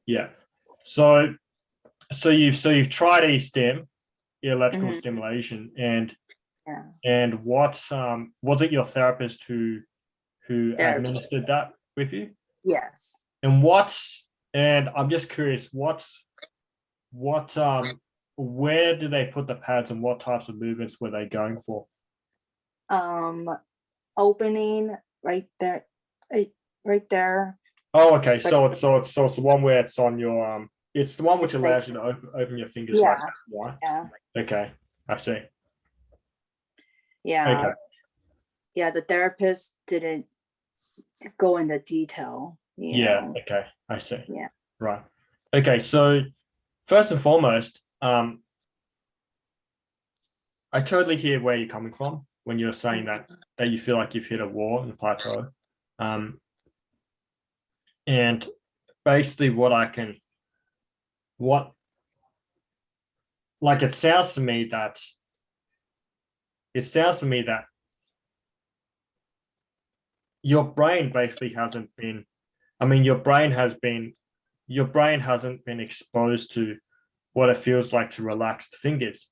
Yeah. So you've tried e-stim, electrical stimulation, and what was it your therapist who administered that with you? Yes. And I'm just curious, what where do they put the pads and what types of movements were they going for? Opening right there, right there. Oh, okay. So it's the one where it's on your it's the one which allows you to open your fingers like that, right? Yeah. Okay, I see. Yeah. Okay. Yeah, the therapist didn't go into detail. Yeah. Okay, I see. Yeah. Right. Okay. So first and foremost, I totally hear where you're coming from when you're saying that you feel like you've hit a wall and a plateau. And basically it sounds to me that your brain basically hasn't been, your brain hasn't been exposed to what it feels like to relax the fingers.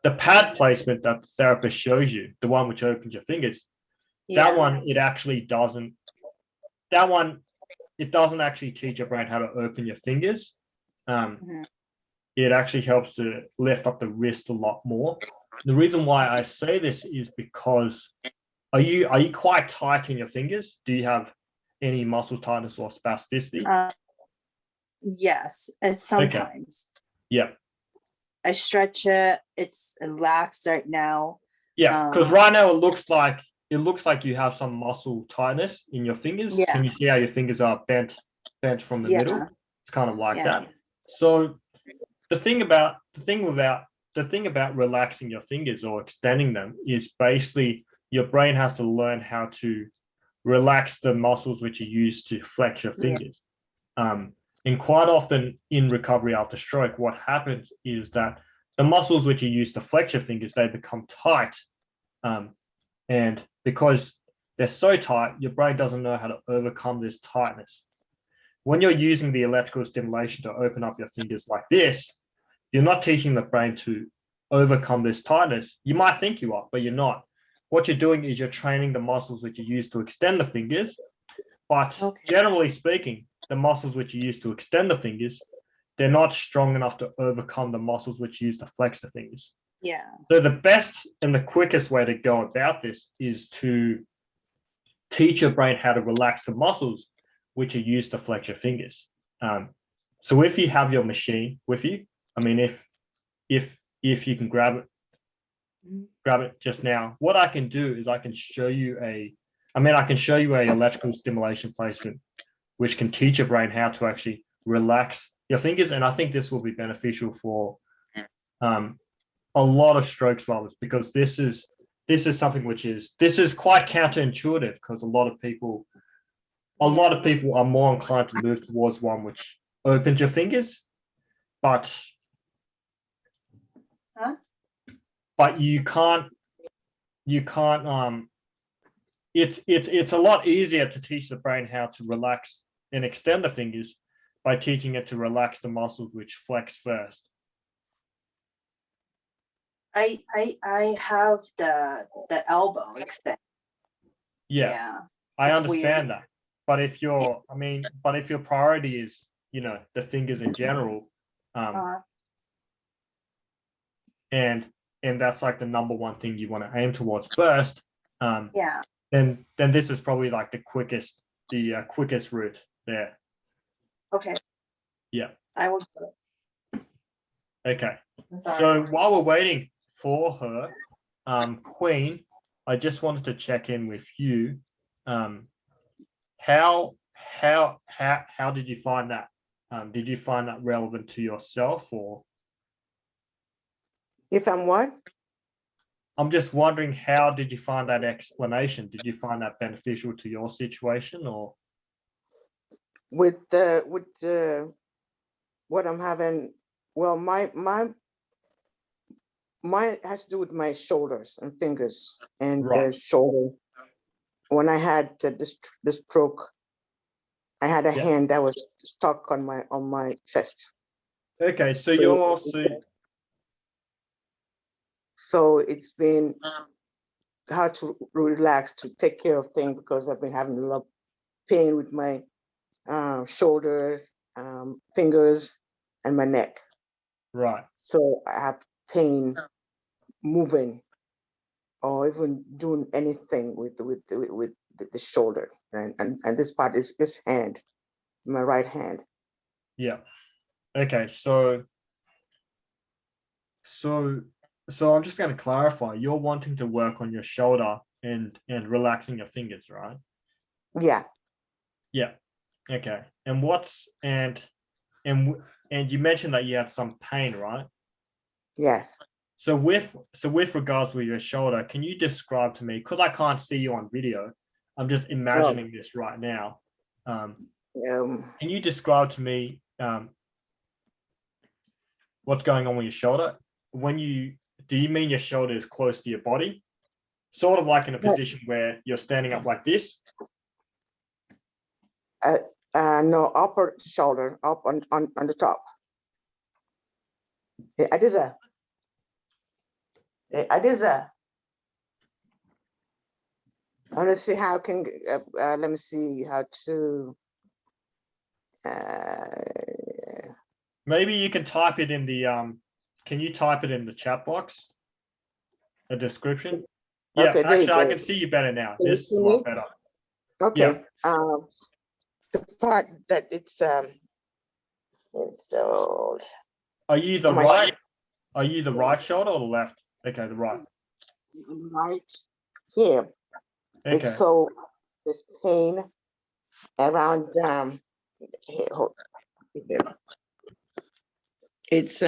The pad placement that the therapist shows you, the one which opens your fingers, that one, it doesn't actually teach your brain how to open your fingers. It actually helps to lift up the wrist a lot more. The reason why I say this is because are you quite tight in your fingers? Do you have any muscle tightness or spasticity? Yes, it's sometimes. Okay. Yeah. I stretch it. It's relaxed right now. Yeah, because right now it looks like you have some muscle tightness in your fingers. Yeah. Can you see how your fingers are bent from the middle? It's kind of like that. So the thing about relaxing your fingers or extending them is basically your brain has to learn how to relax the muscles which are used to flex your fingers. And quite often in recovery after stroke, what happens is that the muscles which are used to flex your fingers, they become tight. And because they're so tight, your brain doesn't know how to overcome this tightness. When you're using the electrical stimulation to open up your fingers like this, you're not teaching the brain to overcome this tightness. You might think you are, but you're not. What you're doing is you're training the muscles which are used to extend the fingers. But generally speaking, the muscles which are used to extend the fingers, they're not strong enough to overcome the muscles which are used to flex the fingers. Yeah. So the best and the quickest way to go about this is to teach your brain how to relax the muscles which are used to flex your fingers. So if you have your machine with you, if you can grab it just now, what I can do is I can show you a electrical stimulation placement which can teach your brain how to actually relax your fingers. And I think this will be beneficial for a lot of stroke survivors, because this is something which is quite counterintuitive, because a lot of people are more inclined to move towards one which opens your fingers, but you can't it's a lot easier to teach the brain how to relax and extend the fingers by teaching it to relax the muscles which flex first. I have the elbow extend. Yeah. I understand that. But if your priority is, the fingers in general, and that's like the number one thing you want to aim towards first, then this is probably like the quickest route there. Okay. Yeah. I will. Okay. So while we're waiting for her, Queen, I just wanted to check in with you. How did you find that? Did you find that relevant to yourself, or? If I'm what? I'm just wondering, how did you find that explanation? Did you find that beneficial to your situation, or? With what I'm having, well, mine has to do with my shoulders and fingers and the shoulder. When I had this stroke, I had a Yeah. hand that was stuck on my chest. Okay, so So- you're So it's been hard to relax, to take care of things, because I've been having a lot of pain with my shoulders, fingers, and my neck. right. So I have pain moving or even doing anything with the shoulder, and this part is this hand, my right hand. Yeah. Okay, so I'm just going to clarify. You're wanting to work on your shoulder and relaxing your fingers, right? Yeah. Yeah. Okay. And and you mentioned that you had some pain, right? Yes. So with regards with your shoulder, can you describe to me, because I can't see you on video, I'm just imagining this right now. Can you describe to me what's going on with your shoulder? Do you mean your shoulder is close to your body? Sort of like in a position where you're standing up like this? No, upper shoulder, up on the top. Adiza. Adiza. I want to see how can, let me see how to, Maybe you can type it in the can you type it in the chat box? A description? Yeah, okay, there you actually I go. can see you better now. Can you This is see a lot me? better. Okay. The part that it's so Are you the my- right? Are you the right shoulder or the left? Okay, the right. right here. Okay. It's so this pain around here, it's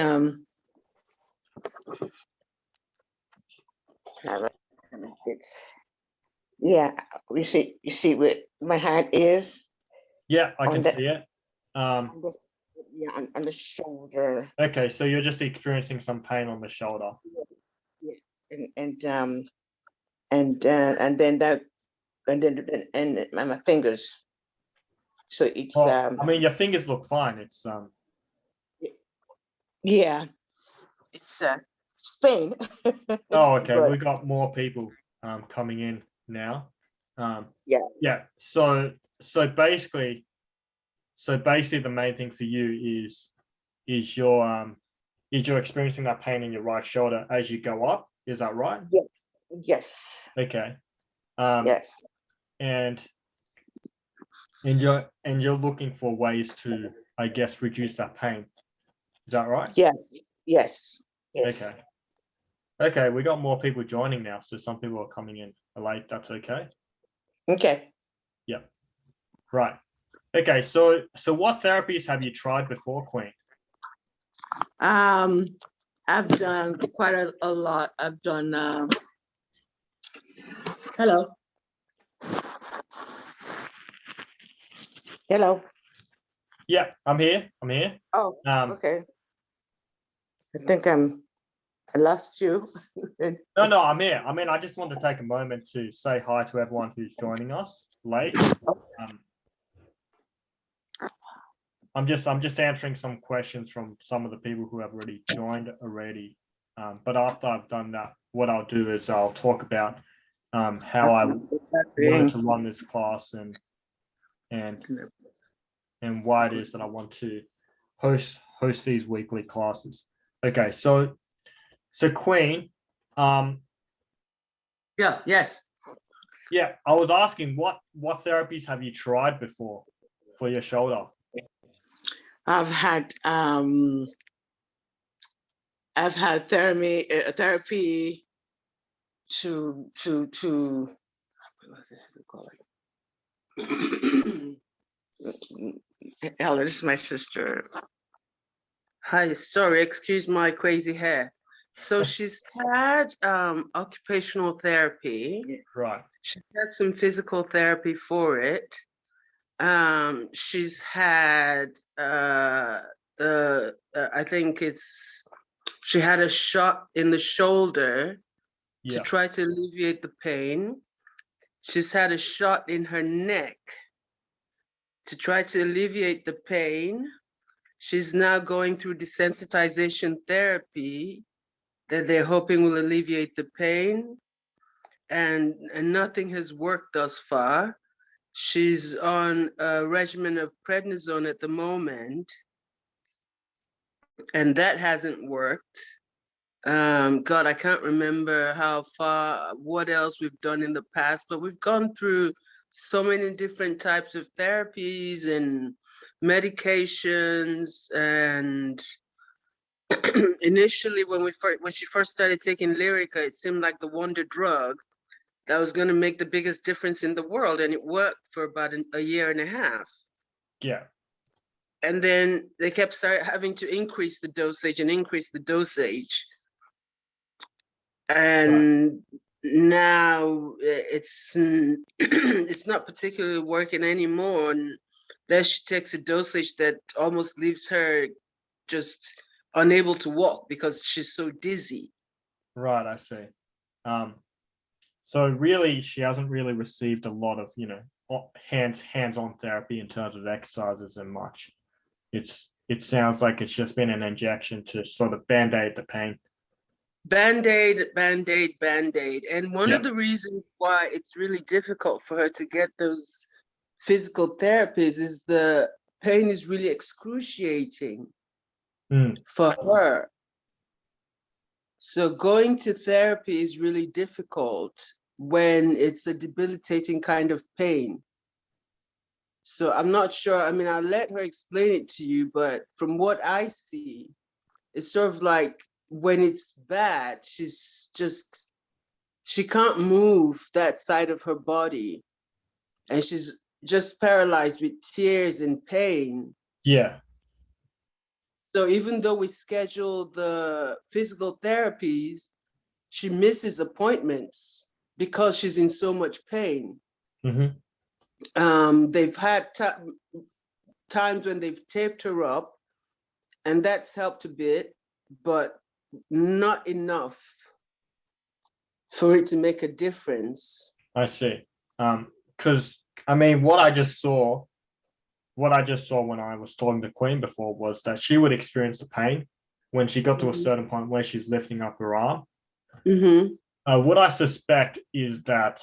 it's yeah, you see where my hand is Yeah, I on can the- see it. on the shoulder, Okay, so you're just experiencing some pain on the shoulder. and then that and my fingers. So it's Well, I mean, your fingers look fine. It's yeah, it's Spain. oh, okay. But We got more people coming in now. yeah, Yeah. So basically the main thing for you is you're experiencing that pain in your right shoulder as you go up. Is that right? yes, Okay. yes, And you're looking for ways to, I guess, reduce that pain. Is that right? yes, yes, yes. Okay. Okay, we got more people joining now, so some people are coming in late. That's okay. Okay. Yeah. Right. Okay. So what therapies have you tried before, Queen? I've done quite a lot. I've done, hello. Hello. Yeah, I'm here. I'm here. Oh, okay. I think I lost you. No, I'm here. I mean, I just want to take a moment to say hi to everyone who's joining us late. I'm just answering some questions from some of the people who have already joined already. But after I've done that, what I'll do is I'll talk about how I wanted to run this class and why it is that I want to host these weekly classes. Okay, so Queen, Yeah, yes. yeah, I was asking what therapies have you tried before for your shoulder? I've had therapy to what's this call it? Ella, this is my sister. Hi, sorry, excuse my crazy hair. So she's had occupational therapy. Right. She's had some physical therapy for it. She's had I think she had a shot in the shoulder to Yeah. try to alleviate the pain. She's had a shot in her neck to try to alleviate the pain. She's now going through desensitization therapy that they're hoping will alleviate the pain, and nothing has worked thus far. She's on a regimen of prednisone at the moment, and that hasn't worked. God, I can't remember how far, what else we've done in the past, but we've gone through so many different types of therapies and medications. And initially, when she first started taking Lyrica, it seemed like the wonder drug that was going to make the biggest difference in the world, and it worked for about a year and a half. Yeah. And then they kept having to increase the dosage and increase the dosage. And now it's it's not particularly working anymore. And then she takes a dosage that almost leaves her just unable to walk because she's so dizzy. Right, I see. So really, she hasn't really received a lot of, hands-on therapy in terms of exercises and much. It sounds like it's just been an injection to sort of band-aid the pain. Band-aid, band-aid, band-aid. And one Yeah. of the reasons why it's really difficult for her to get those physical therapies is the pain is really excruciating for her. So going to therapy is really difficult when it's a debilitating kind of pain. So I'm not sure, I mean, I'll let her explain it to you, but from what I see, it's sort of like when it's bad, she can't move that side of her body, and she's just paralyzed with tears and pain. Yeah. So even though we schedule the physical therapies, she misses appointments because she's in so much pain. They've had times when they've taped her up, and that's helped a bit, but not enough for it to make a difference. I see. Because I mean, what I just saw when I was talking to Queen before was that she would experience the pain when she got to a certain point where she's lifting up her arm. What I suspect is that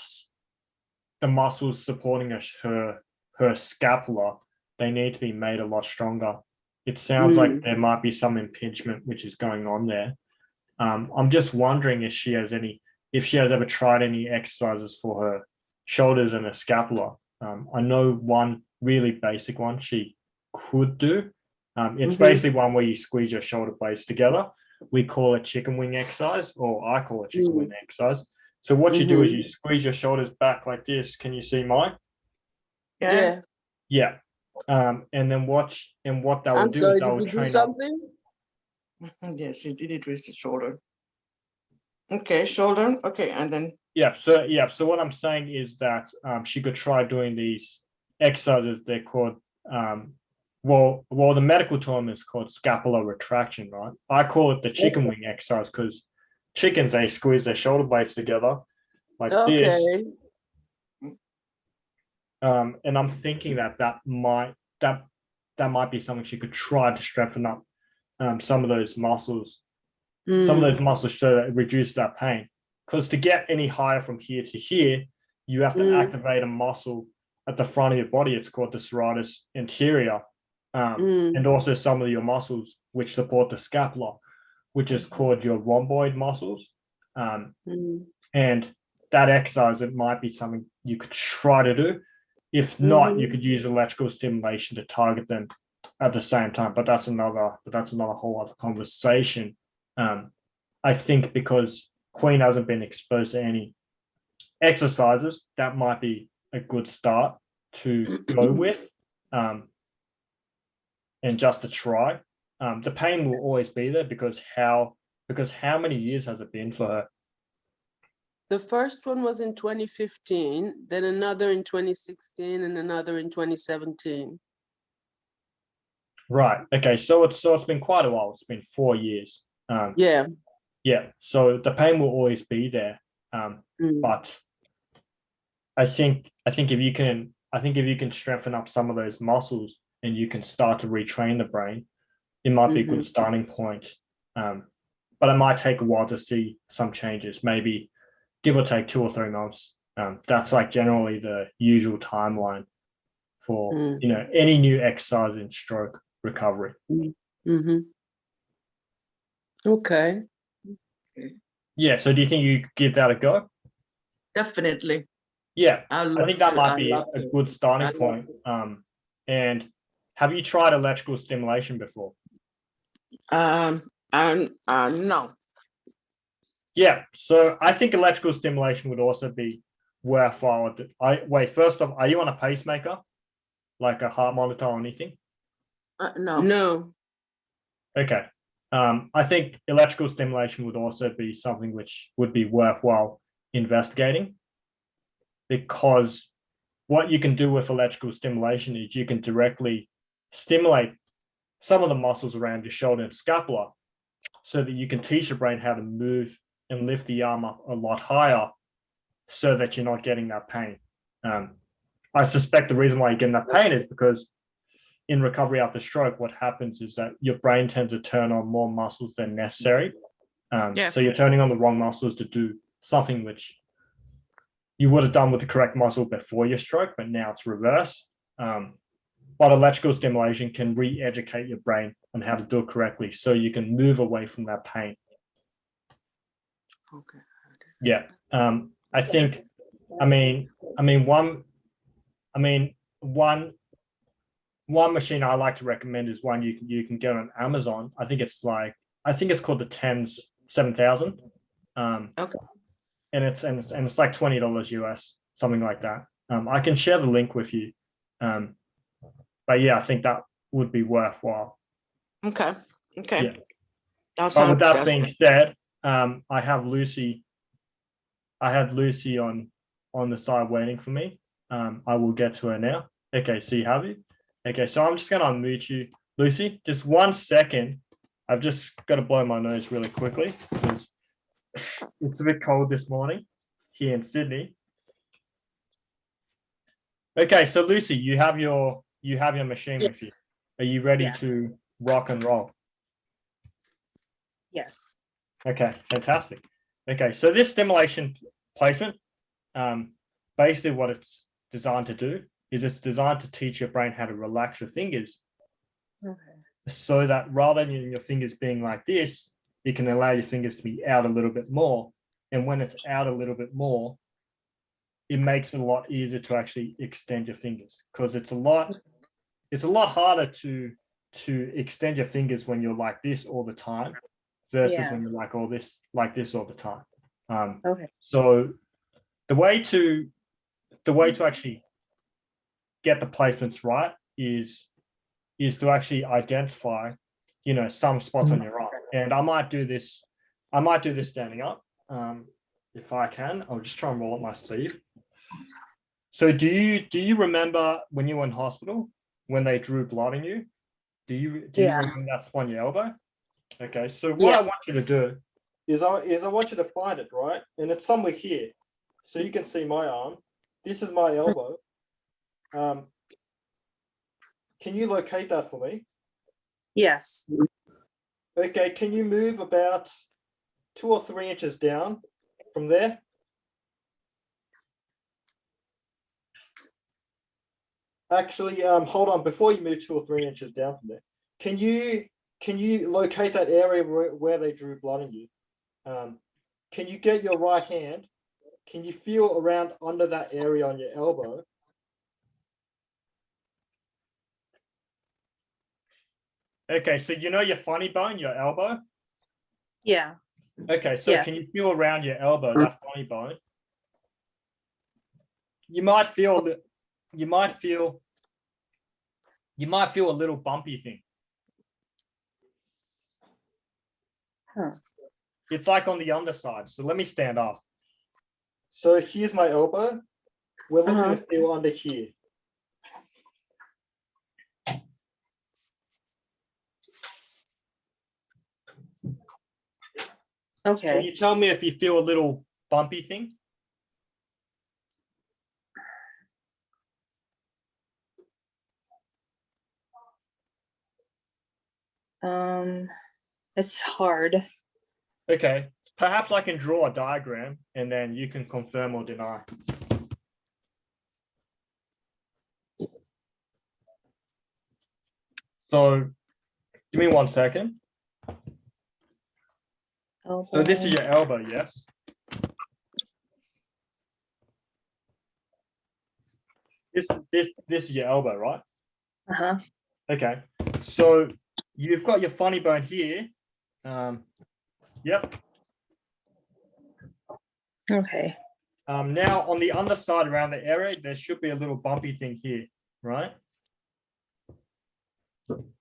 the muscles supporting her scapula, they need to be made a lot stronger. It sounds like there might be some impingement which is going on there. I'm just wondering if she has ever tried any exercises for her shoulders and her scapula. I know one really basic one she could do. It's basically one where you squeeze your shoulder blades together. We call it chicken wing exercise, or I call it chicken wing exercise. So what you do is you squeeze your shoulders back like this. Can you see mine? Yeah. Yeah. And then what that will I'm do sorry, is that did will you do train up. something? Yes, she did it with the shoulder. Okay, shoulder. Okay, and then So what I'm saying is that she could try doing these exercises. They're called the medical term is called scapular retraction, right? I call it the chicken wing exercise because chickens, they squeeze their shoulder blades together like this. And I'm thinking that might be something she could try to strengthen up some of those muscles, so that it reduce that pain. Because to get any higher from here to here, you have to activate a muscle at the front of your body. It's called the serratus anterior, and also some of your muscles which support the scapula, which is called your rhomboid muscles. And that exercise, it might be something you could try to do. If not, you could use electrical stimulation to target them at the same time. But that's another whole other conversation. I think because Queen hasn't been exposed to any exercises, that might be a good start to go with, and just to try. The pain will always be there because how many years has it been for her? The first one was in 2015, then another in 2016, and another in 2017. Right. Okay. So it's been quite a while. It's been 4 years. Yeah. So the pain will always be there. But I think if you can I think if you can strengthen up some of those muscles and you can start to retrain the brain, it might be a good starting point. But it might take a while to see some changes, maybe give or take 2 or 3 months. That's like generally the usual timeline for any new exercise in stroke recovery. Okay. Yeah. So do you think you give that a go? Definitely. Yeah, I I think that might be a good I starting love point. And have you tried electrical stimulation before? No. Yeah, so I think electrical stimulation would also be worthwhile. Wait, first off, are you on a pacemaker, like a heart monitor or anything? No. No. Okay. I think electrical stimulation would also be something which would be worthwhile investigating, because what you can do with electrical stimulation is you can directly stimulate some of the muscles around your shoulder and scapula so that you can teach the brain how to move and lift the arm up a lot higher so that you're not getting that pain. I suspect the reason why you're getting that pain is because in recovery after stroke, what happens is that your brain tends to turn on more muscles than necessary. So you're turning on the wrong muscles to do something which you would have done with the correct muscle before your stroke, but now it's reverse. But electrical stimulation can re-educate your brain on how to do it correctly so you can move away from that pain. Okay. Yeah. I think, one machine I like to recommend is one you can get on Amazon. I think it's called the TENS 7000. Okay. And it's like $20 US, something like that. I can share the link with you. But yeah, I think that would be worthwhile. Okay. Okay. Yeah. But with that being said, I had Lucy on the side waiting for me. I will get to her now. Okay, so you have it. Okay, so I'm just gonna unmute you, Lucy. Just 1 second. I've just got to blow my nose really quickly because it's a bit cold this morning here in Sydney. Okay, so Lucy, you have your machine with you. Are you ready to rock and roll? Yes. Okay, fantastic. Okay, so this stimulation placement, basically what it's designed to do is it's designed to teach your brain how to relax your fingers. Okay. So that rather than your fingers being like this, it can allow your fingers to be out a little bit more. And when it's out a little bit more, it makes it a lot easier to actually extend your fingers, because it's a lot harder to extend your fingers when you're like this all the time versus when you're like this all the time. Okay. So the way to actually get the placements right is to actually identify, some spots on your arm. And I might do this standing up. If I can, I'll just try and roll up my sleeve. So do you remember when you were in hospital when they drew blood in you? Do you remember that spot on your elbow? Okay, so what I want you to do is I want you to find it, right? And it's somewhere here. So you can see my arm. This is my elbow. Can you locate that for me? Yes. Okay, can you move about 2 or 3 inches down from there? Actually, hold on, before you move 2 or 3 inches down from there, can you locate that area where they drew blood in you? Can you get your right hand? Can you feel around under that area on your elbow? Okay, so you know your funny bone, your elbow? Yeah. Okay, so can you feel around your elbow, that funny bone? You might feel a little bumpy thing. Huh. It's like on the underside. So let me stand up. So here's my elbow. We're looking to feel under here. Okay. Can you tell me if you feel a little bumpy thing? It's hard. Okay, perhaps I can draw a diagram and then you can confirm or deny. So give me 1 second. So this is your elbow, yes? This is your elbow, right? Uh-huh. Okay, so you've got your funny bone here. Yep. Okay. Now on the underside around the area, there should be a little bumpy thing here, right?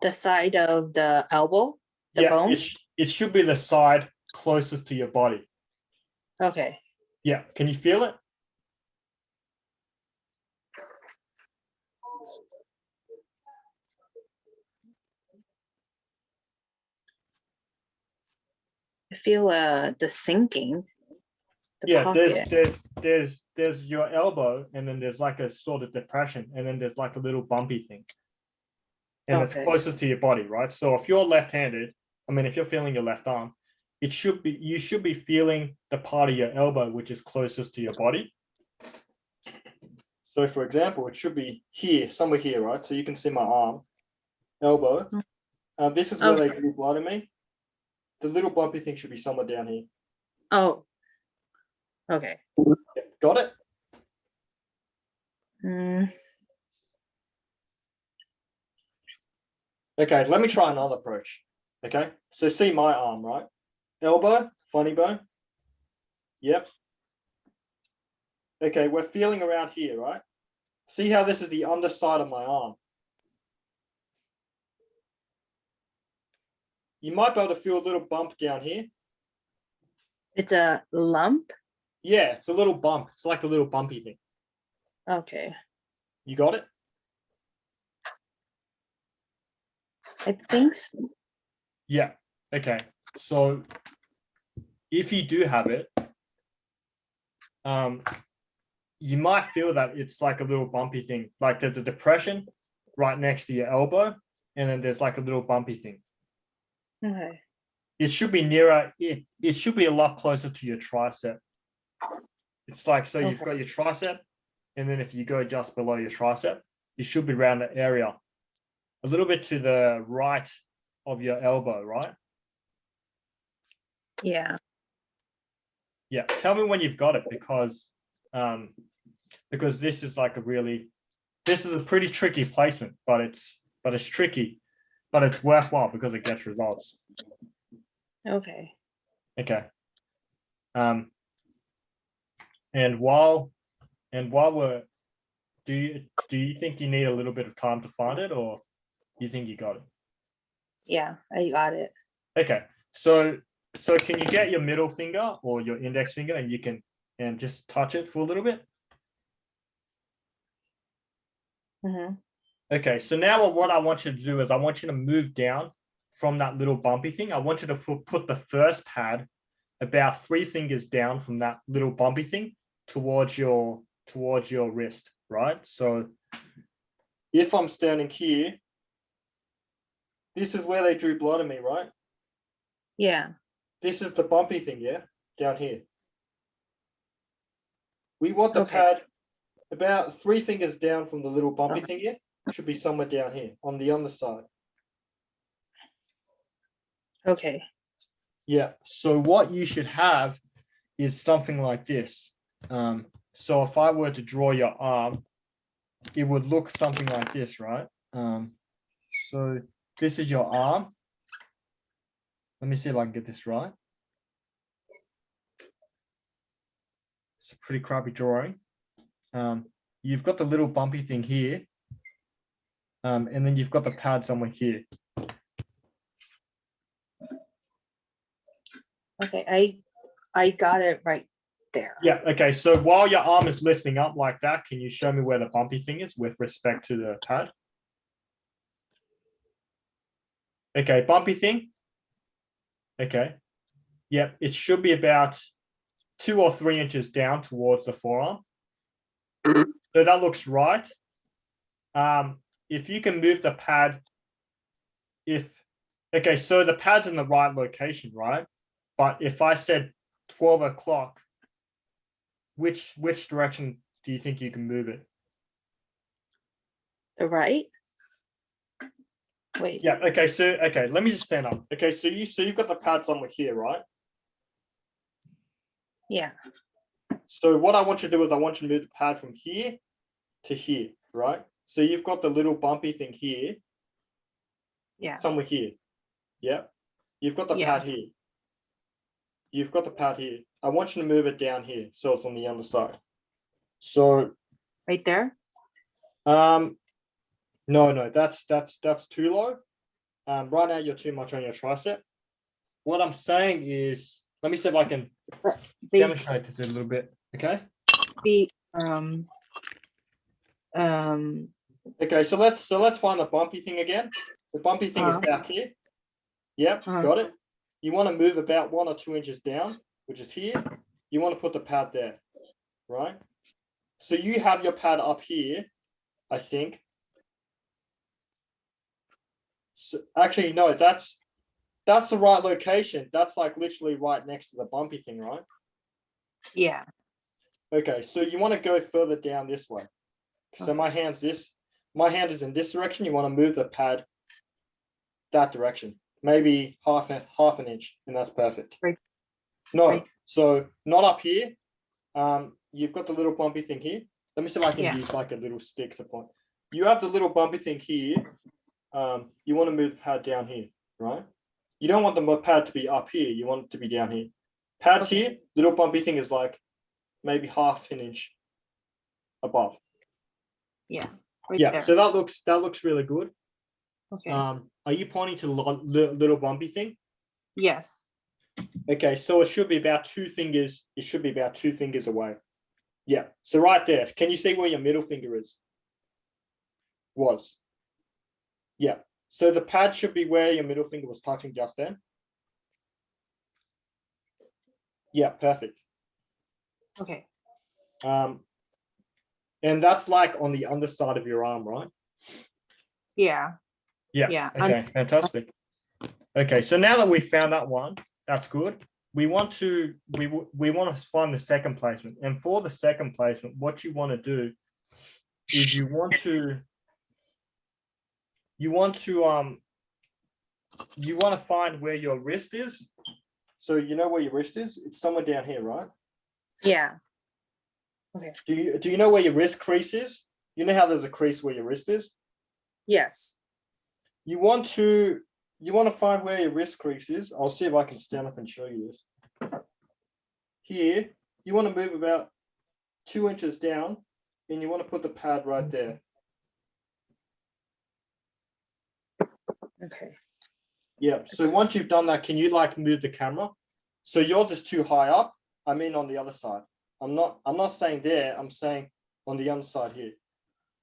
The side of the elbow, the Yeah, bone. it should be the side closest to your body. Okay. Yeah, can you feel it? I feel the sinking. The Yeah, pocket. there's your elbow, and then there's like a sort of depression, and then there's like a little bumpy thing. And it's Okay. closest to your body, right? So if you're left-handed, I mean, if you're feeling your left arm, you should be feeling the part of your elbow which is closest to your body. So for example, it should be here, somewhere here, right? So you can see my arm, elbow. This is where they drew blood in me. The little bumpy thing should be somewhere down here. Oh. Okay. Yeah, got it? Okay, let me try another approach. Okay, so see my arm, right? Elbow, funny bone. Yep. Okay, we're feeling around here, right? See how this is the underside of my arm. You might be able to feel a little bump down here. It's a lump. Yeah, it's a little bump. It's like a little bumpy thing. Okay. You got it? I think so. Yeah. Okay. So if you do have it, you might feel that it's like a little bumpy thing. Like there's a depression right next to your elbow, and then there's like a little bumpy thing. Okay. It should be nearer. It should be a lot closer to your tricep. It's like, so you've got your tricep, and then if you go just below your tricep, it should be around the area, a little bit to the right of your elbow, right? Yeah. Yeah. Tell me when you've got it, because this is like this is a pretty tricky placement, but it's tricky, but it's worthwhile because it gets results. Okay. Okay. And while we're, do you think you need a little bit of time to find it, or you think you got it? Yeah, I got it. Okay. So can you get your middle finger or your index finger and you can just touch it for a little bit? Okay, so now what I want you to do is I want you to move down from that little bumpy thing. I want you to put the first pad about 3 fingers down from that little bumpy thing towards your wrist, right? So if I'm standing here, this is where they drew blood in me, right? Yeah. This is the bumpy thing, yeah, down here. We want the pad about 3 fingers down from the little bumpy thing here. Should be somewhere down here on the underside. Okay. Yeah. So what you should have is something like this. So if I were to draw your arm, it would look something like this, right? So this is your arm. Let me see if I can get this right. It's a pretty crappy drawing. You've got the little bumpy thing here. And then you've got the pad somewhere here. Okay, I got it right there. Yeah, okay. So while your arm is lifting up like that, can you show me where the bumpy thing is with respect to the pad? Okay, bumpy thing. Okay. Yep, it should be about 2 or 3 inches down towards the forearm. So that looks right. If you can move the pad, if Okay, so the pad's in the right location, right? But if I said 12 o'clock, which direction do you think you can move it? The right? Wait, Yeah, okay, so let me just stand up. Okay, so you've got the pad somewhere here, right? yeah, So what I want you to do is I want you to move the pad from here to here, right? So you've got the little bumpy thing here, yeah, somewhere here. Yeah. You've got the Yeah. pad here. You've got the pad here. I want you to move it down here so it's on the underside. So right there. no, that's too low. Right now you're too much on your tricep. What I'm saying is, let me see if I can Be, demonstrate this a little bit. Okay. be, Okay, so let's find the bumpy thing again. The bumpy thing is back here. Yep, got it. You want to move about 1 or 2 inches down, which is here. You want to put the pad there, right? So you have your pad up here, I think. So actually, no, that's the right location. That's like literally right next to the bumpy thing, right? yeah, Okay, so you want to go further down this way. So my hand is in this direction. You want to move the pad that direction, maybe half an inch, and that's perfect. Right. No, Right. so not up here. You've got the little bumpy thing here. Let me see if I can Yeah. use like a little stick to point. You have the little bumpy thing here. You want to move the pad down here, right? You don't want the pad to be up here. You want it to be down here. Pad's Okay. here. Little bumpy thing is like maybe half an inch above. yeah, right Yeah. there. So that looks really good. Okay, Are you pointing to the little bumpy thing? yes, Okay, so it should be about 2 fingers. It should be about 2 fingers away. Yeah. So right there, can you see where your middle finger is? Was. Yeah. So the pad should be where your middle finger was touching just then. Yeah, perfect. okay, And that's like on the underside of your arm, right? yeah, Yeah. Yeah, Okay, fantastic. Okay, so now that we found that one, that's good. We want to find the second placement. And for the second placement, what you want to do is you want to find where your wrist is. So you know where your wrist is? It's somewhere down here, right? yeah, Do you know where your wrist crease is? You know how there's a crease where your wrist is? yes, You want to find where your wrist crease is. I'll see if I can stand up and show you this. Here, you want to move about 2 inches down, and you want to put the pad right there. okay, Yeah. So once you've done that, can you like move the camera? So yours is too high up. I mean on the other side. I'm not saying there. I'm saying on the other side here.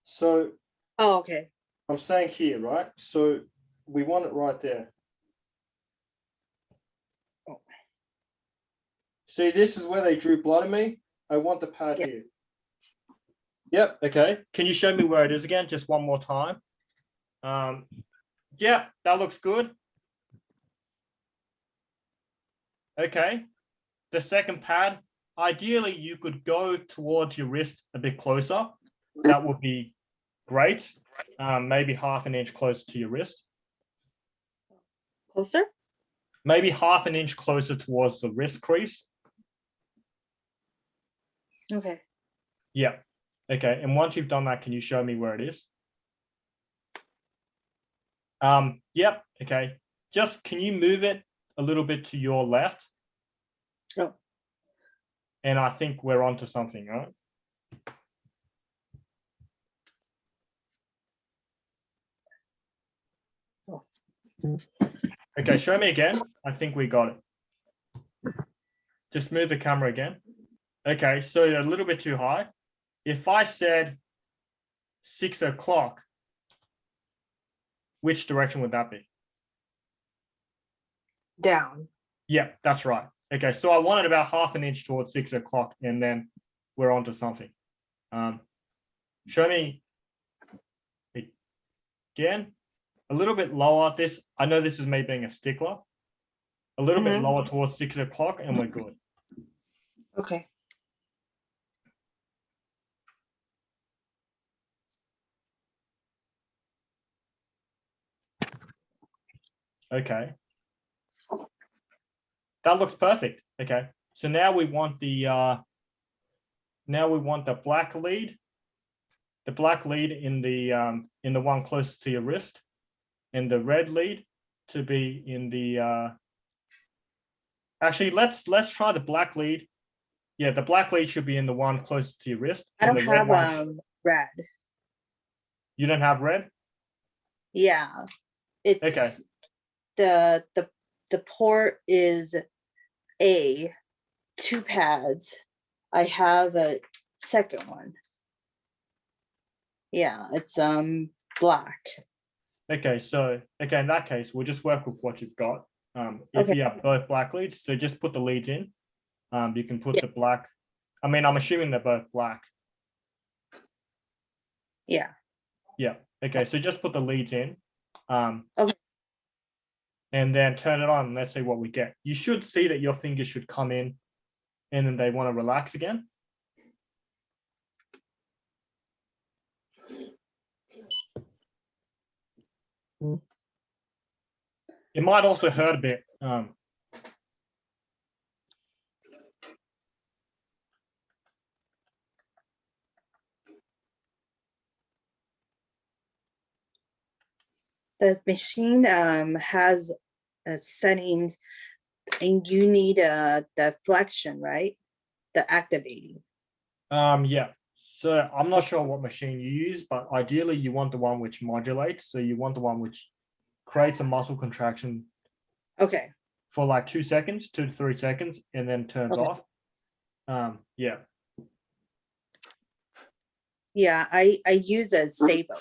So oh, okay, I'm saying here, right? So we want it right there. See, this is where they drew blood in me. I want the pad Yeah. here. Yep. Okay. Can you show me where it is again? Just one more time. Yeah, that looks good. Okay. The second pad, ideally you could go towards your wrist a bit closer. That would be great. Maybe half an inch closer to your wrist. closer, Maybe half an inch closer towards the wrist crease. okay, Yeah. Okay. And once you've done that, can you show me where it is? Yep. Okay. Just can you move it a little bit to your left? Oh. And I think we're onto something, right? Oh. Okay, show me again. I think we got it. Just move the camera again. Okay, so you're a little bit too high. If I said 6 o'clock, which direction would that be? down, Yeah, that's right. Okay, so I wanted about half an inch towards 6 o'clock, and then we're onto something. Show me again. a little bit lower. I know this is me being a stickler. A little bit Mhm. lower towards 6 o'clock, and we're good. Okay. Okay. That looks perfect. Okay. So now we want the black lead. The black lead in the one closest to your wrist, and the red lead to be in the actually let's try the black lead. Yeah, the black lead should be in the one closest to your wrist. I and don't the red have one red. You don't have red? Yeah. It's Okay. the port is A, 2 pads. I have a second one. Yeah, it's black. Okay, so in that case, we'll just work with what you've got. If Okay. you have both black leads, so just put the leads in. You can put Yeah. the black. I mean, I'm assuming they're both black. Yeah. Yeah. Okay, so just put the leads in. Okay. And then turn it on. Let's see what we get. You should see that your fingers should come in, and then they want to relax again. It might also hurt a bit. The machine has settings, and you need the flexion, right? The activating. Yeah. So I'm not sure what machine you use, but ideally you want the one which modulates. So you want the one which creates a muscle contraction Okay. for like 2 seconds, 2 to 3 seconds, and then turns Okay. off. Yeah. Yeah, I use a Sabo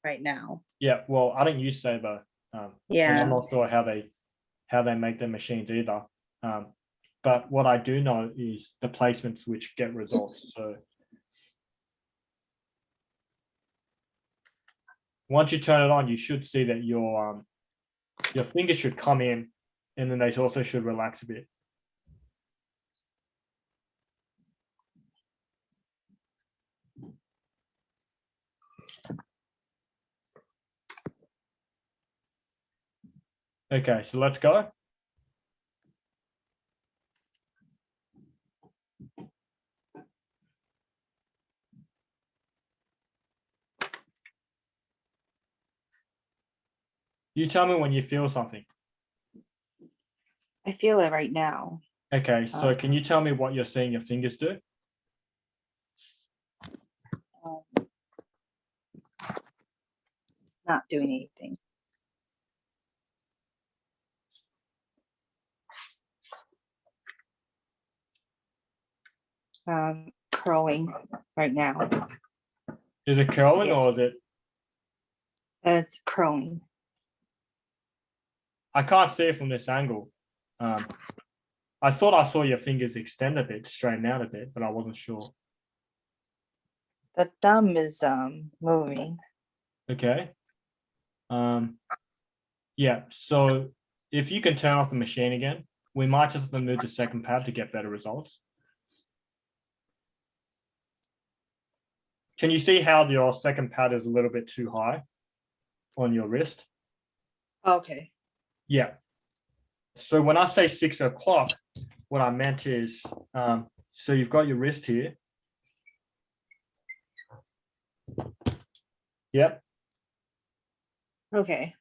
right now. Yeah. Well, I don't use Saber. And Yeah. I'm not sure how they make their machines either. But what I do know is the placements which get results. So once you turn it on, you should see that your fingers should come in, and then they also should relax a bit. Okay, so let's go. You tell me when you feel something. I feel it right now. Okay, so can you tell me what you're seeing your fingers do? Not doing anything. Curling right now. Is it curling Yeah. or is it? It's curling. I can't see it from this angle. I thought I saw your fingers extend a bit, straighten out a bit, but I wasn't sure. The thumb is moving. Okay. Yeah, so if you can turn off the machine again, we might just move the second pad to get better results. Can you see how your second pad is a little bit too high on your wrist? Okay. Yeah. So when I say 6 o'clock, what I meant is, so you've got your wrist here. Yep. Okay.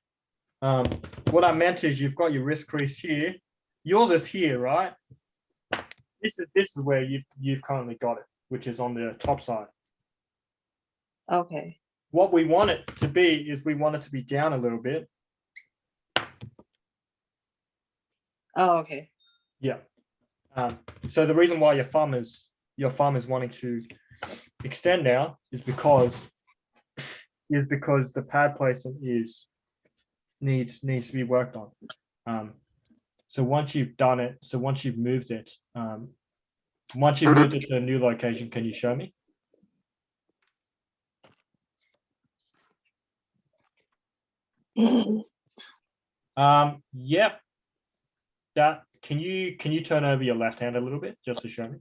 What I meant is you've got your wrist crease here. Yours is here, right? This is where you've currently got it, which is on the top side. Okay. What we want it to be is we want it to be down a little bit. Oh, okay. Yeah. So the reason why your thumb is wanting to extend now is because the pad placement needs to be worked on. So once you've done it, once you've moved it to a new location, can you show me? Yep. That can you turn over your left hand a little bit just to show me?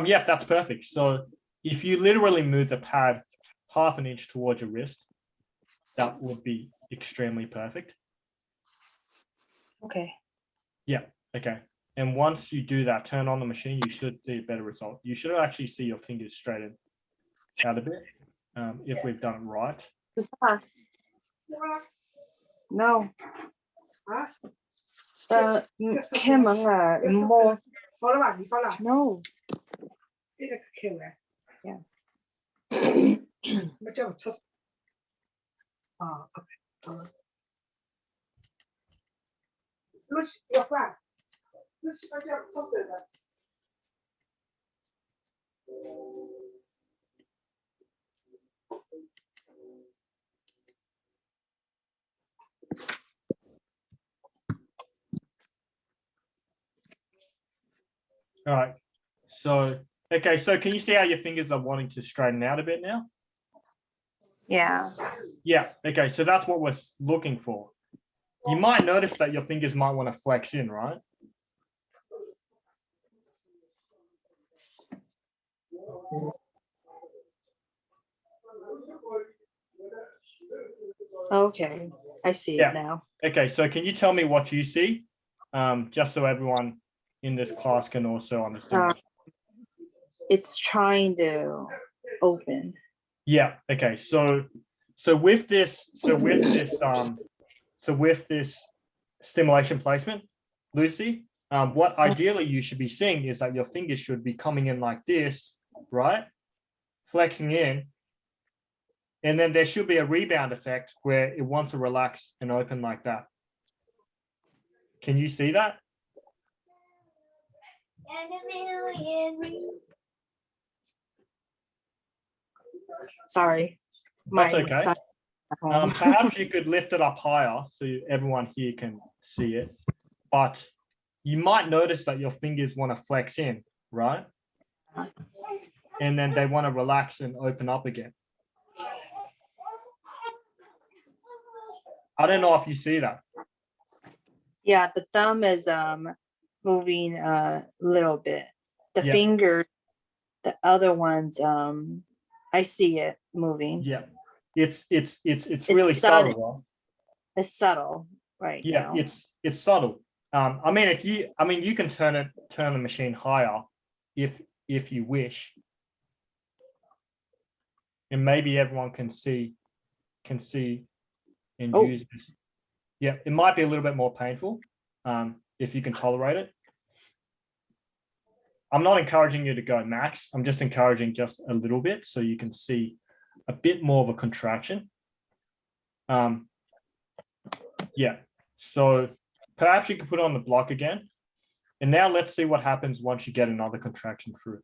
Yep, that's perfect. So if you literally move the pad half an inch towards your wrist, that would be extremely perfect. Okay. Yeah, okay. And once you do that, turn on the machine, you should see a better result. You should actually see your fingers straighten out a bit if we've done it right. No. Kim more. No. 呢個橋嘅， Yeah. 咪將出啊，OK， 好啦。Lucy, your friend. Lucy, I got something. All right. So, okay. So can you see how your fingers are wanting to straighten out a bit now? Yeah. Yeah. Okay. So that's what we're looking for. You might notice that your fingers might want to flex in, right? Okay. I see Yeah. it now. Okay. So can you tell me what you see? Just so everyone in this class can also understand. It's trying to open. Yeah. Okay. So with this stimulation placement, Lucy, what ideally you should be seeing is that your fingers should be coming in like this, right? Flexing in. And then there should be a rebound effect where it wants to relax and open like that. Can you see that? Sorry. That's My okay. son at home. Perhaps you could lift it up higher so everyone here can see it. But you might notice that your fingers want to flex in, right? And then they want to relax and open up again. I don't know if you see that. Yeah, the thumb is moving a little bit. The Yeah. finger, the other ones, I see it moving. Yeah. It's really sudden. subtle, right? It's subtle right Yeah, now. it's subtle. I mean, you can turn the machine higher if you wish. And maybe everyone can see and use this. Yeah, it might be a little bit more painful if you can tolerate it. I'm not encouraging you to go max. I'm just encouraging just a little bit so you can see a bit more of a contraction. Yeah, so perhaps you can put on the block again. And now let's see what happens once you get another contraction through.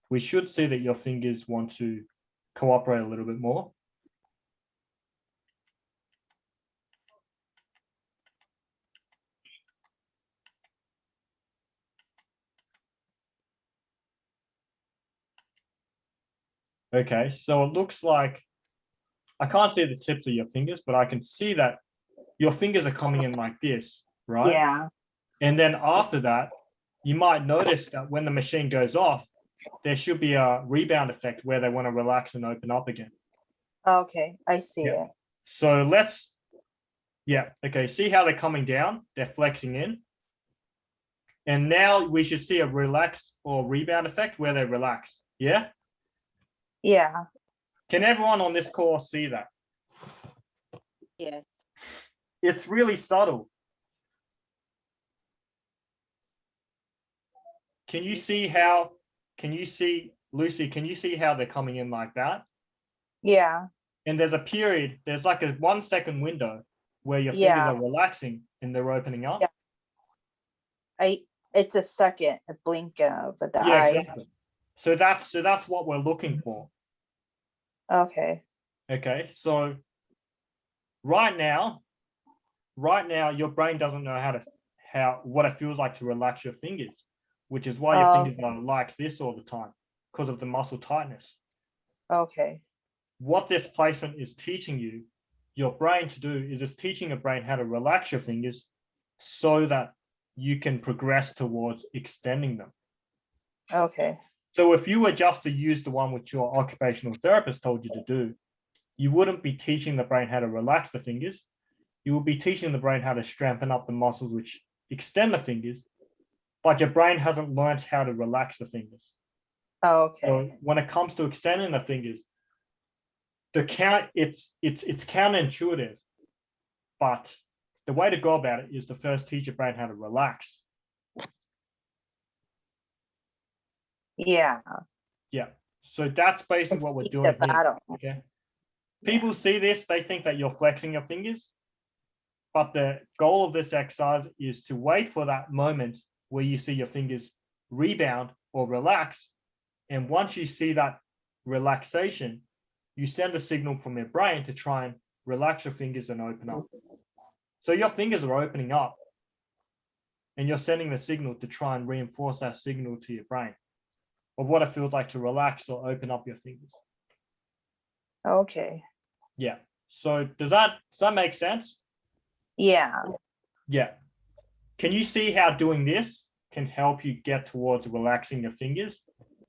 We should see that your fingers want to cooperate a little bit more. Okay, so it looks like I can't see the tips of your fingers, but I can see that your fingers are coming in like this, right? Yeah. And then after that, you might notice that when the machine goes off, there should be a rebound effect where they want to relax and open up again. Okay, I see Yeah. it. So okay, see how they're coming down? They're flexing in. And now we should see a relax or rebound effect where they relax. Yeah? Yeah. Can everyone on this course see that? Yeah. It's really subtle. Lucy, can you see how they're coming in like that? Yeah. And there's like a 1 second window where your fingers are relaxing and they're opening up. Yeah. It's a second, a blink of the Yeah, eye. exactly. So that's what we're looking for. Okay. Okay, so right now, your brain doesn't know what it feels like to relax your fingers, which is why your Oh, fingers are like this all the time because of the muscle tightness. okay. What this placement is teaching you, your brain to do, is it's teaching your brain how to relax your fingers so that you can progress towards extending them. Okay. So if you were just to use the one which your occupational therapist told you to do, you wouldn't be teaching the brain how to relax the fingers. You will be teaching the brain how to strengthen up the muscles which extend the fingers, but your brain hasn't learned how to relax the fingers. Okay. So when it comes to extending the fingers, it's counterintuitive, but the way to go about it is to first teach your brain how to relax. Yeah. Yeah. So that's basically what we're doing The here. battle. Okay. Yeah. People see this, they think that you're flexing your fingers, but the goal of this exercise is to wait for that moment where you see your fingers rebound or relax. And once you see that relaxation, you send a signal from your brain to try and relax your fingers and open up. So your fingers are opening up and you're sending the signal to try and reinforce that signal to your brain of what it feels like to relax or open up your fingers. Okay. Yeah. So does that make sense? Yeah. Yeah. Can you see how doing this can help you get towards relaxing your fingers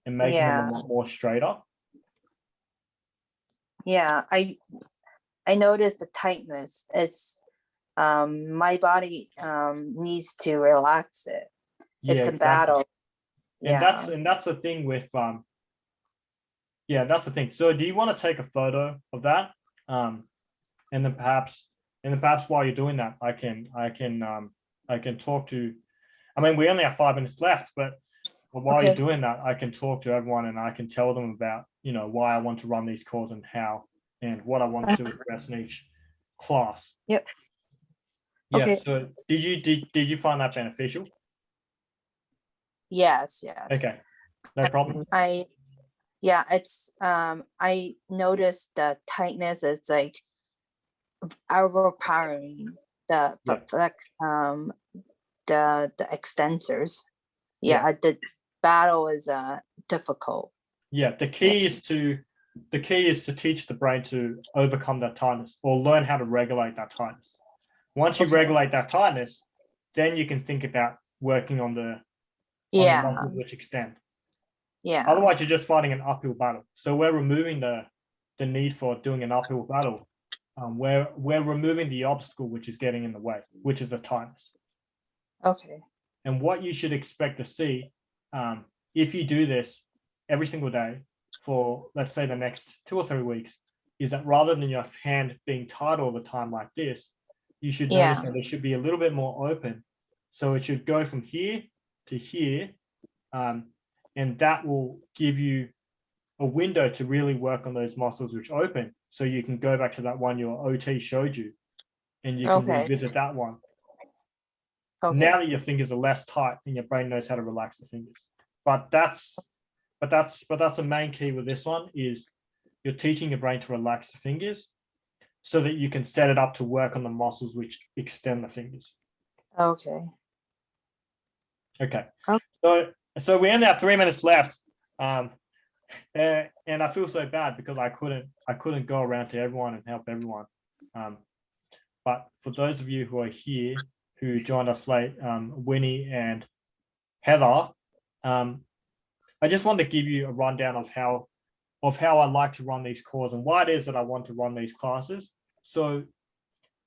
and making them a Yeah. lot more straighter? Yeah. I noticed the tightness. It's my body needs to relax it. Yeah, It's a exactly. battle. And Yeah. that's the thing with yeah, that's the thing. So do you want to take a photo of that? And then perhaps while you're doing that, I can talk to, I mean, we only have 5 minutes left, but while you're Okay. doing that, I can talk to everyone and I can tell them about, why I want to run these calls and how and what I want to address in each class. Yep. Yeah. Okay. So did you find that beneficial? Yes. Yes. Okay. No problem. Yeah, it's I noticed the tightness is like overpowering the Yeah. the extensors. Yeah, the battle is difficult. Yeah. The key is to teach the brain to overcome that tightness or learn how to regulate that tightness. Once you Okay. regulate that tightness, then you can think about working on the Yeah. muscles which extend. Yeah. Otherwise, you're just fighting an uphill battle. So we're removing the need for doing an uphill battle. We're removing the obstacle which is getting in the way, which is the tightness. Okay. And what you should expect to see, if you do this every single day for, let's say, the next 2 or 3 weeks, is that rather than your hand being tight all the time like this, you should notice that it should be a little bit more open. So it should go from here to here, and that will give you a window to really work on those muscles which open. So you can go back to that one your OT showed you, and you can Okay. revisit that one. Okay. Now that your fingers are less tight and your brain knows how to relax the fingers. But that's the main key with this one is you're teaching your brain to relax the fingers so that you can set it up to work on the muscles which extend the fingers. Okay. Okay. Okay. So we only have 3 minutes left. And I feel so bad because I couldn't go around to everyone and help everyone. But for those of you who are here, who joined us late, Winnie and Heather, I just wanted to give you a rundown of how I like to run these calls and why it is that I want to run these classes. So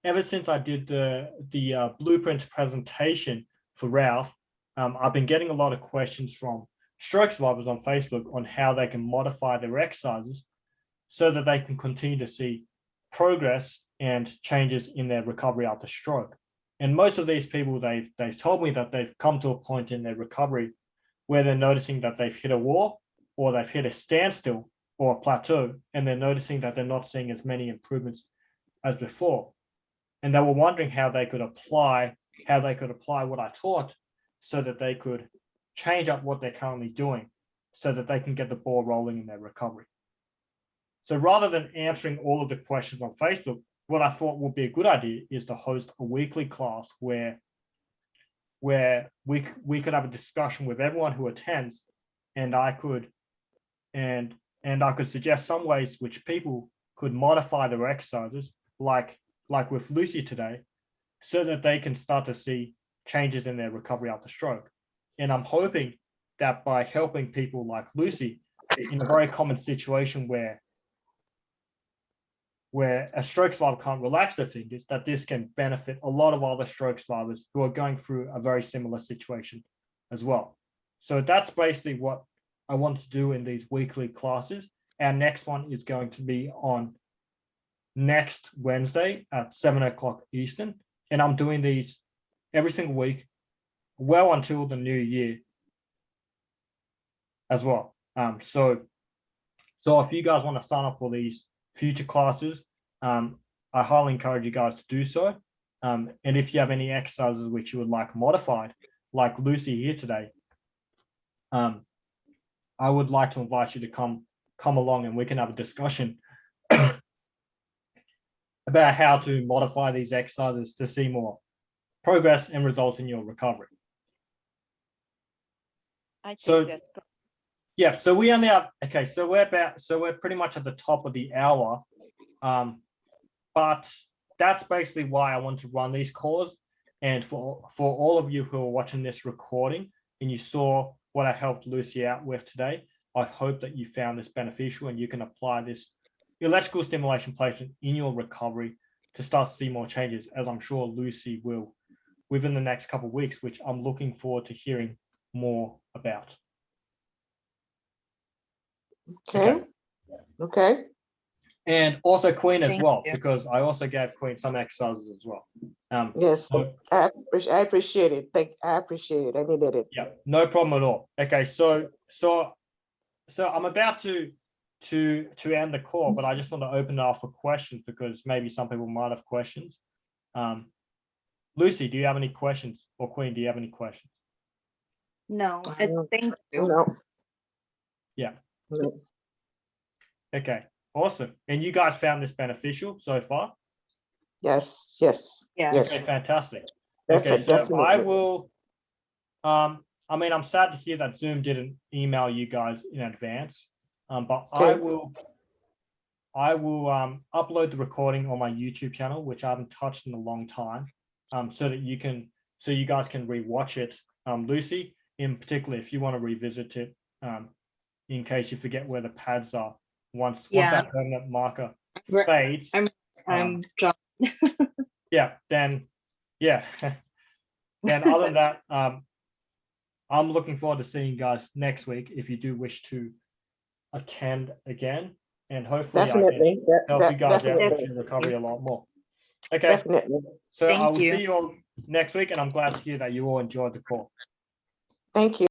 ever since I did the blueprint presentation for Ralph, I've been getting a lot of questions from stroke survivors on Facebook on how they can modify their exercises so that they can continue to see progress and changes in their recovery after stroke. And most of these people, they've told me that they've come to a point in their recovery where they're noticing that they've hit a wall or they've hit a standstill or a plateau, and they're noticing that they're not seeing as many improvements as before. And they were wondering how they could apply what I taught so that they could change up what they're currently doing so that they can get the ball rolling in their recovery. So rather than answering all of the questions on Facebook, what I thought would be a good idea is to host a weekly class where we could have a discussion with everyone who attends, and I could suggest some ways which people could modify their exercises, like with Lucy today, so that they can start to see changes in their recovery after stroke. And I'm hoping that by helping people like Lucy in a very common situation where a stroke survivor can't relax their fingers, that this can benefit a lot of other stroke survivors who are going through a very similar situation as well. So that's basically what I want to do in these weekly classes. Our next one is going to be on next Wednesday at 7 o'clock Eastern. And I'm doing these every single week, well until the new year as well. So if you guys want to sign up for these future classes, I highly encourage you guys to do so. And if you have any exercises which you would like modified, like Lucy here today, I would like to invite you to come along and we can have a discussion about how to modify these exercises to see more progress and results in your recovery. I think So- that's Yeah, so we only have, okay, so we're pretty much at the top of the hour. But that's basically why I want to run these calls. And for all of you who are watching this recording and you saw what I helped Lucy out with today, I hope that you found this beneficial and you can apply this electrical stimulation placement in your recovery to start to see more changes, as I'm sure Lucy will within the next couple of weeks, which I'm looking forward to hearing more about. Okay. And also Queen as Thank well, you. because I also gave Queen some exercises as well. Yes, so- I appreciate it. I appreciate it. I needed it. Yeah, no problem at all. Okay, so I'm about to end the call, but I just want to open it up for questions because maybe some people might have questions. Lucy, do you have any questions? Or Queen, do you have any questions? No, Um, thank you. No. Yeah. No. Okay, awesome. And you guys found this beneficial so far? Yes. Yeah. Yes. Okay, fantastic. Okay, so Definitely. I will, I mean, I'm sad to hear that Zoom didn't email you guys in advance, but I Okay. will upload the recording on my YouTube channel, which I haven't touched in a long time, so you guys can rewatch it. Lucy, in particular, if you want to revisit it, in case you forget where the pads are, once Yeah. that permanent marker Re- fades, I'm John. yeah, then other than that, I'm looking forward to seeing you guys next week if you do wish to attend again, and hopefully I can Definitely. help you guys out with Definitely. your recovery a lot more. Okay, Definitely. so I Thank will you. see you all next week, and I'm glad to hear that you all enjoyed the call. Thank you.